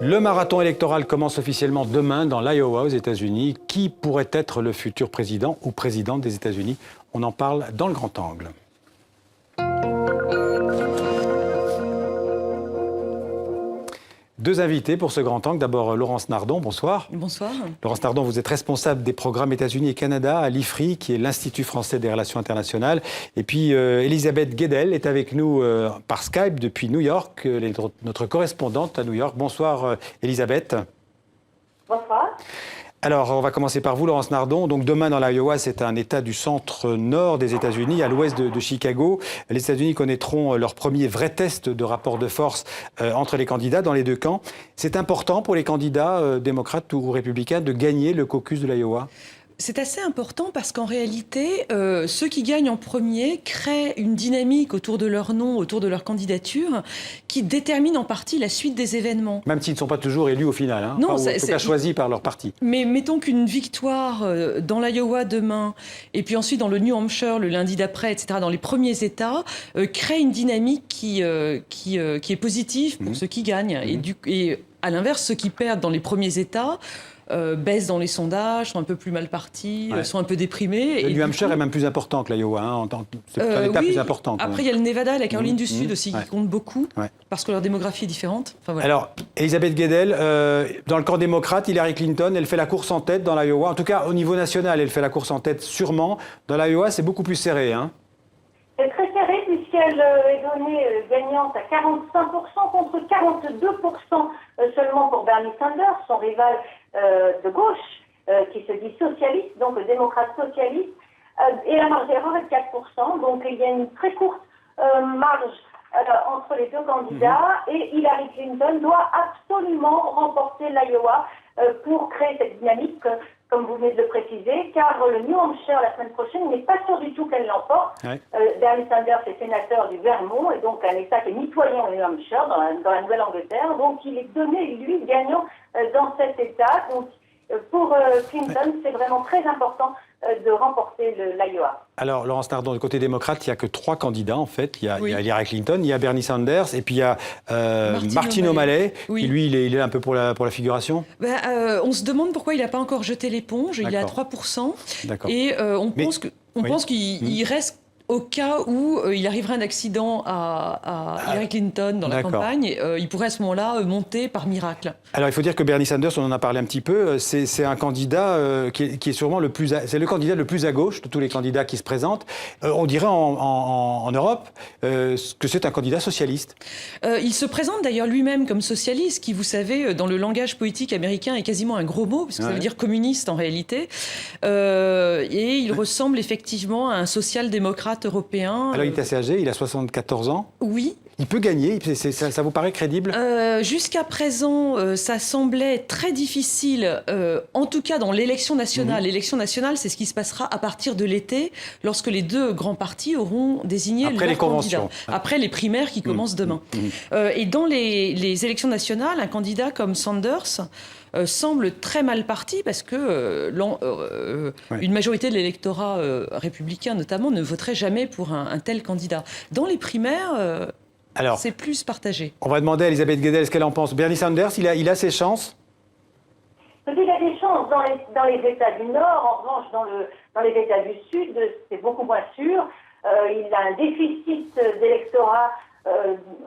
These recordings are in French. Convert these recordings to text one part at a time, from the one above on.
Le marathon électoral commence officiellement demain dans l'Iowa aux États-Unis. Qui pourrait être le futur président ou présidente des États-Unis? On en parle dans le grand angle. Deux invités pour ce grand angle. D'abord, Laurence Nardon, bonsoir. Bonsoir. Laurence Nardon, vous êtes responsable des programmes États-Unis et Canada à l'IFRI, qui est l'Institut français des relations internationales. Et puis, Elisabeth Guedel est avec nous par Skype depuis New York. Elle est notre correspondante à New York. Bonsoir, Elisabeth. Bonsoir. Alors, on va commencer par vous, Laurence Nardon. Donc, demain, dans l'Iowa, c'est un État du centre-nord des États-Unis, à l'ouest de Chicago. Les États-Unis connaîtront leur premier vrai test de rapport de force entre les candidats dans les deux camps. C'est important pour les candidats démocrates ou républicains de gagner le caucus de l'Iowa? C'est assez important parce qu'en réalité, ceux qui gagnent en premier créent une dynamique autour de leur nom, autour de leur candidature, qui détermine en partie la suite des événements. Même s'ils ne sont pas toujours élus au final, hein, non, ou en tout cas choisis par leur parti. Mais mettons qu'une victoire dans l'Iowa demain, et puis ensuite dans le New Hampshire le lundi d'après, etc., dans les premiers États, crée une dynamique qui est positive pour ceux qui gagnent. Et à l'inverse, ceux qui perdent dans les premiers États baissent dans les sondages, sont un peu plus mal partis, sont un peu déprimés. Le New Hampshire est même plus important que l'Iowa, hein, c'est un État plus important. Après, il y a le Nevada, la Caroline du Sud aussi, qui compte beaucoup, parce que leur démographie est différente. Enfin, voilà. Alors, Elisabeth Guedel, dans le camp démocrate, Hillary Clinton, elle fait la course en tête dans l'Iowa. En tout cas, au niveau national, elle fait la course en tête sûrement. Dans l'Iowa, c'est beaucoup plus serré. Hein. C'est très serré puisqu'elle est donnée gagnante à 45% contre 42% seulement pour Bernie Sanders, son rival de gauche, qui se dit socialiste, donc démocrate socialiste, et la marge d'erreur est de 4%, donc il y a une très courte marge entre les deux candidats, et Hillary Clinton doit absolument remporter l'Iowa pour créer cette dynamique, comme vous venez de le préciser, car le New Hampshire, la semaine prochaine, il n'est pas sûr du tout qu'elle l'emporte. Bernie Sanders est sénateur du Vermont, et donc un État qui est mitoyen au New Hampshire, dans la Nouvelle-Angleterre. Donc il est donné, lui, gagnant dans cet État. Donc pour Clinton, c'est vraiment très important de remporter l'Iowa. Alors, Laurence Nardon, du côté démocrate, il n'y a que 3 candidats, en fait. Il y a Hillary Clinton, il y a Bernie Sanders, et puis il y a Martin O'Malley, qui, lui, il est un peu pour la figuration. On se demande pourquoi il n'a pas encore jeté l'éponge. Il est à 3%. Et on pense qu'il reste au cas où il arriverait un accident à Hillary Clinton dans la campagne, il pourrait à ce moment-là monter par miracle. Alors il faut dire que Bernie Sanders, on en a parlé un petit peu, c'est un candidat qui est sûrement c'est le candidat le plus à gauche de tous les candidats qui se présentent. On dirait en Europe que c'est un candidat socialiste. Il se présente d'ailleurs lui-même comme socialiste, qui, vous savez, dans le langage politique américain est quasiment un gros mot, parce que ça veut dire communiste en réalité. Et il ressemble effectivement à un social-démocrate européen. Alors il est assez âgé, il a 74 ans. Oui. Il peut gagner, ça vous paraît crédible? Jusqu'à présent, ça semblait très difficile, en tout cas dans l'élection nationale. L'élection nationale, c'est ce qui se passera à partir de l'été, lorsque les deux grands partis auront désigné leurs candidats. Après les primaires qui commencent demain. Et dans les élections nationales, un candidat comme Sanders semble très mal parti parce que une majorité de l'électorat républicain, notamment, ne voterait jamais pour un tel candidat. Dans les primaires... c'est plus partagé. On va demander à Elisabeth Guedel ce qu'elle en pense. Bernie Sanders, il a ses chances? Il a des chances dans les États du Nord. En revanche, dans les États du Sud, c'est beaucoup moins sûr. Il a un déficit d'électorat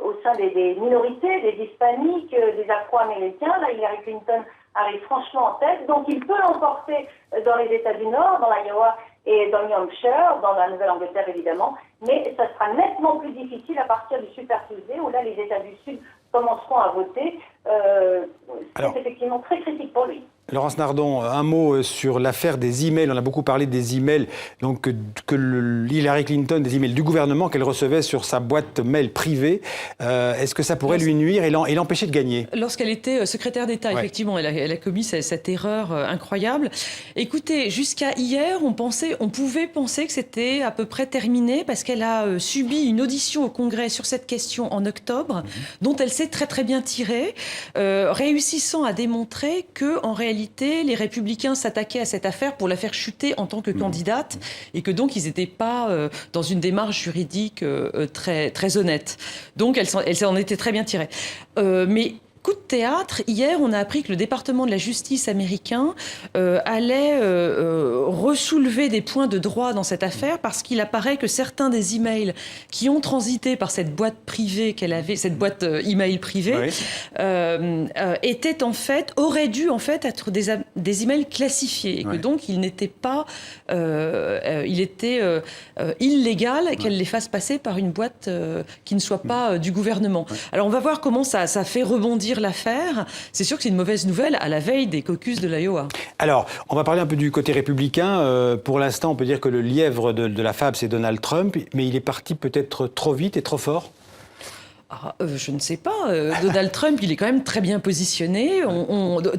au sein des minorités, des hispaniques, des afro-américains. Là, Hillary Clinton arrive franchement en tête. Donc, il peut l'emporter dans les États du Nord, dans l'Iowa et dans le New Hampshire, dans la Nouvelle-Angleterre évidemment, mais ça sera nettement plus difficile à partir du Super Tuesday, où là les États du Sud commenceront à voter. C'est effectivement très critique pour lui. Laurence Nardon, un mot sur l'affaire des emails. On a beaucoup parlé des emails donc, Hillary Clinton, des emails du gouvernement qu'elle recevait sur sa boîte mail privée. Est-ce que ça pourrait lui nuire et l'empêcher de gagner? Lorsqu'elle était secrétaire d'État, effectivement, elle a commis cette erreur incroyable. Écoutez, jusqu'à hier, on pouvait penser que c'était à peu près terminé parce qu'elle a subi une audition au Congrès sur cette question en octobre, dont elle s'est très très bien tirée, réussissant à démontrer que en réalité, les Républicains s'attaquaient à cette affaire pour la faire chuter en tant que candidate et que donc ils n'étaient pas dans une démarche juridique très, très honnête. Donc elle s'en était très bien tirée. Mais coup de théâtre, hier, on a appris que le département de la justice américain allait ressoulever des points de droit dans cette affaire parce qu'il apparaît que certains des emails qui ont transité par cette boîte privée qu'elle avait, cette boîte email privée, auraient dû en fait être des emails classifiés et que donc il n'était pas, il était illégal qu'elle les fasse passer par une boîte qui ne soit pas du gouvernement. Alors on va voir comment ça fait rebondir l'affaire. C'est sûr que c'est une mauvaise nouvelle à la veille des caucus de l'Iowa. Alors, on va parler un peu du côté républicain. Pour l'instant, on peut dire que le lièvre de la fable, c'est Donald Trump, mais il est parti peut-être trop vite et trop fort. Je ne sais pas. Donald Trump, il est quand même très bien positionné.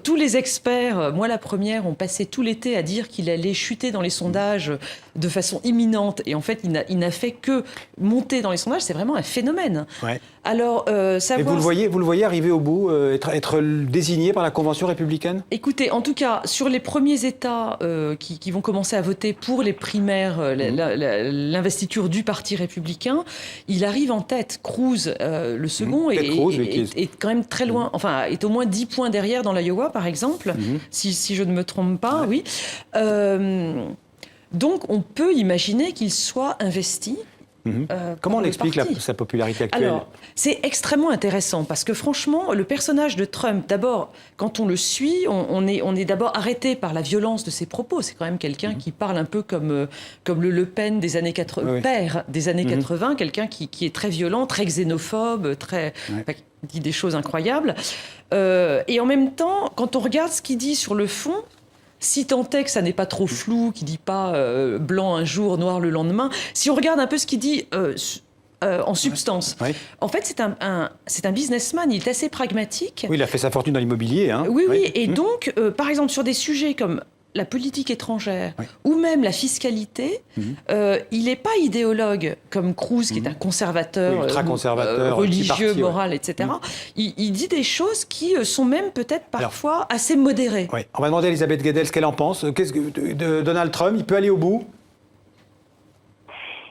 Tous les experts, moi la première, ont passé tout l'été à dire qu'il allait chuter dans les sondages de façon imminente. Et en fait, il n'a fait que monter dans les sondages. C'est vraiment un phénomène. Ouais. Alors, Mais vous le voyez arriver au bout, être désigné par la Convention républicaine ? Écoutez, en tout cas, sur les premiers États qui vont commencer à voter pour les primaires, l'investiture du Parti républicain, il arrive en tête. Cruz, le second, est quand même très loin, enfin, est au moins 10 points derrière dans l'Iowa, par exemple, si je ne me trompe pas, oui. Donc, on peut imaginer qu'il soit investi. Comment on explique sa popularité actuelle ? Alors, c'est extrêmement intéressant parce que franchement, le personnage de Trump, d'abord, quand on le suit, on est d'abord arrêté par la violence de ses propos. C'est quand même quelqu'un qui parle un peu comme le Le Pen des années 80, père des années 80, quelqu'un qui est très violent, très xénophobe, qui dit des choses incroyables. Et en même temps, quand on regarde ce qu'il dit sur le fond, si tant est que ça n'est pas trop flou, qu'il ne dit pas blanc un jour, noir le lendemain, si on regarde un peu ce qu'il dit en substance, en fait c'est un businessman, il est assez pragmatique. Oui, il a fait sa fortune dans l'immobilier. Hein. Oui, et donc par exemple sur des sujets comme la politique étrangère ou même la fiscalité, il n'est pas idéologue comme Cruz, qui est un conservateur, ultra-conservateur, religieux, moral, etc. Il dit des choses qui sont même peut-être parfois assez modérées. Oui. On va demander à Elisabeth Guedel ce qu'elle en pense. Qu'est-ce que de Donald Trump, il peut aller au bout ?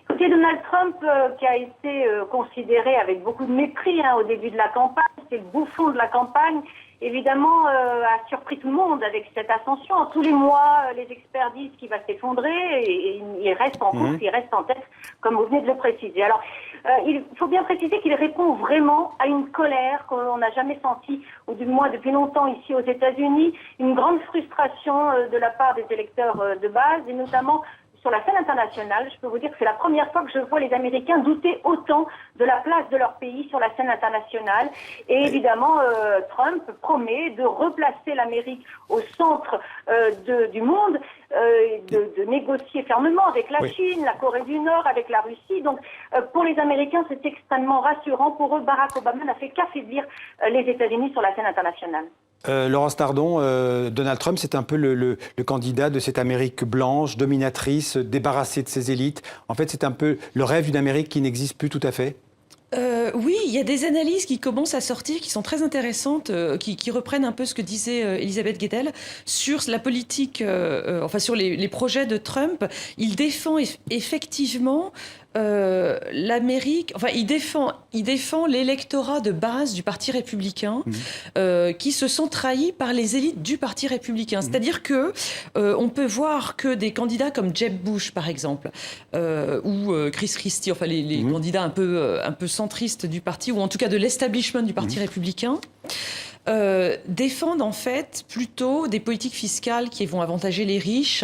Écoutez, Donald Trump, qui a été considéré avec beaucoup de mépris au début de la campagne, c'est le bouffon de la campagne, évidemment, a surpris tout le monde avec cette ascension. Tous les mois, les experts disent qu'il va s'effondrer et il reste en course, il reste en tête, comme vous venez de le préciser. Alors, il faut bien préciser qu'il répond vraiment à une colère qu'on n'a jamais sentie, ou du moins depuis longtemps ici aux États-Unis, une grande frustration de la part des électeurs de base, et notamment sur la scène internationale. Je peux vous dire que c'est la première fois que je vois les Américains douter autant de la place de leur pays sur la scène internationale. Et évidemment, Trump promet de replacer l'Amérique au centre du monde, de négocier fermement avec la Chine, la Corée du Nord, avec la Russie. Donc, pour les Américains, c'est extrêmement rassurant. Pour eux, Barack Obama n'a fait qu'affaiblir les États-Unis sur la scène internationale. Laurence Nardon, Donald Trump, c'est un peu le candidat de cette Amérique blanche, dominatrice, débarrassée de ses élites. En fait, c'est un peu le rêve d'une Amérique qui n'existe plus tout à fait. Oui, il y a des analyses qui commencent à sortir, qui sont très intéressantes, qui reprennent un peu ce que disait Elisabeth Guedel sur la politique, enfin sur les projets de Trump. Il défend effectivement l'Amérique, enfin il défend l'électorat de base du Parti républicain qui se sent trahi par les élites du Parti républicain. C'est-à-dire que on peut voir que des candidats comme Jeb Bush par exemple ou Chris Christie, enfin les candidats un peu centristes du parti, ou en tout cas de l'establishment du Parti républicain, défendent en fait plutôt des politiques fiscales qui vont avantager les riches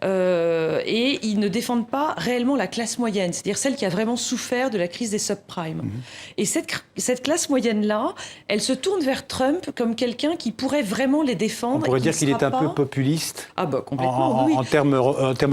et ils ne défendent pas réellement la classe moyenne, c'est-à-dire celle qui a vraiment souffert de la crise des subprimes. Et cette classe moyenne-là, elle se tourne vers Trump comme quelqu'un qui pourrait vraiment les défendre. On pourrait dire qu'il est un peu populiste complètement, en termes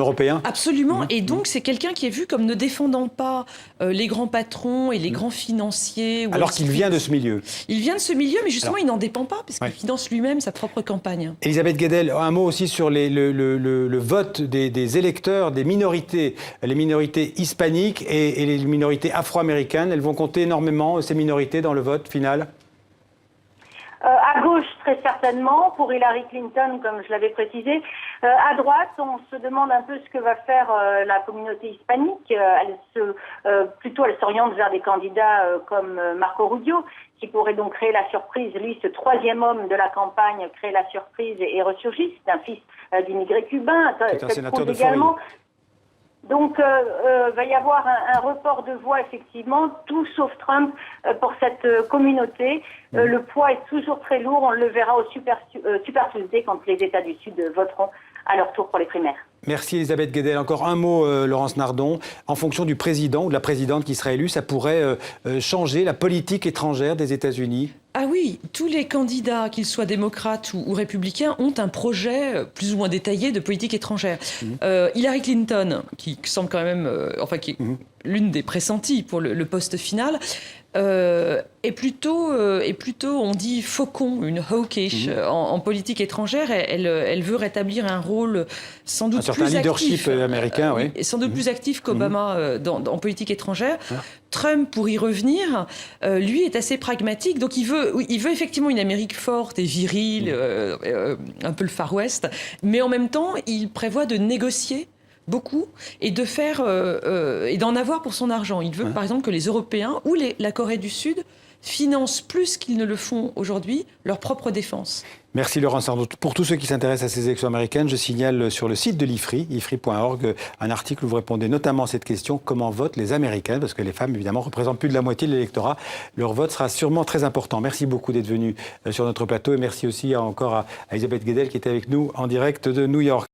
européens. Absolument, et donc c'est quelqu'un qui est vu comme ne défendant pas les grands patrons et les grands financiers. Alors qu'il vient de ce milieu. Il vient de ce milieu, mais justement il n'en dépend pas, parce qu'il finance lui-même sa propre campagne. Elisabeth Guedel, un mot aussi sur le vote des électeurs, des minorités, les minorités hispaniques et les minorités afro-américaines. Elles vont compter énormément, ces minorités, dans le vote final ? À gauche, très certainement, pour Hillary Clinton, comme je l'avais précisé. À droite, on se demande un peu ce que va faire la communauté hispanique. Plutôt, elle s'oriente vers des candidats comme Marco Rubio, qui pourrait donc créer la surprise. Lui, ce troisième homme de la campagne, créer la surprise et ressurgir. C'est un fils d'immigrés cubains. C'est un sénateur de Floride. Donc, va y avoir un report de voix, effectivement, tout sauf Trump pour cette communauté. Le poids est toujours très lourd. On le verra au Super Tuesday quand les États du Sud voteront à leur tour pour les primaires. Merci Elisabeth Guedel. Encore un mot, Laurence Nardon. En fonction du président ou de la présidente qui sera élu, ça pourrait changer la politique étrangère des États-Unis? Ah oui, tous les candidats, qu'ils soient démocrates ou républicains, ont un projet plus ou moins détaillé de politique étrangère. Hillary Clinton, qui semble quand même, qui est l'une des pressenties pour le poste final, est plutôt, on dit, faucon, une hawkish en politique étrangère. Elle veut rétablir un rôle sans doute plus actif. Un certain leadership américain, oui. Sans doute plus actif qu'Obama en politique étrangère. Trump, pour y revenir, lui est assez pragmatique. Donc il veut effectivement une Amérique forte et virile, un peu le Far West. Mais en même temps, il prévoit de négocier beaucoup et de faire et d'en avoir pour son argent. Il veut par exemple que les Européens ou la Corée du Sud financent plus qu'ils ne le font aujourd'hui leur propre défense. Merci Laurence Nardon. Pour tous ceux qui s'intéressent à ces élections américaines, je signale sur le site de l'IFRI, ifri.org, un article où vous répondez notamment à cette question: comment votent les Américaines? Parce que les femmes, évidemment, représentent plus de la moitié de l'électorat. Leur vote sera sûrement très important. Merci beaucoup d'être venu sur notre plateau et merci aussi encore à Elisabeth Guedel qui était avec nous en direct de New York.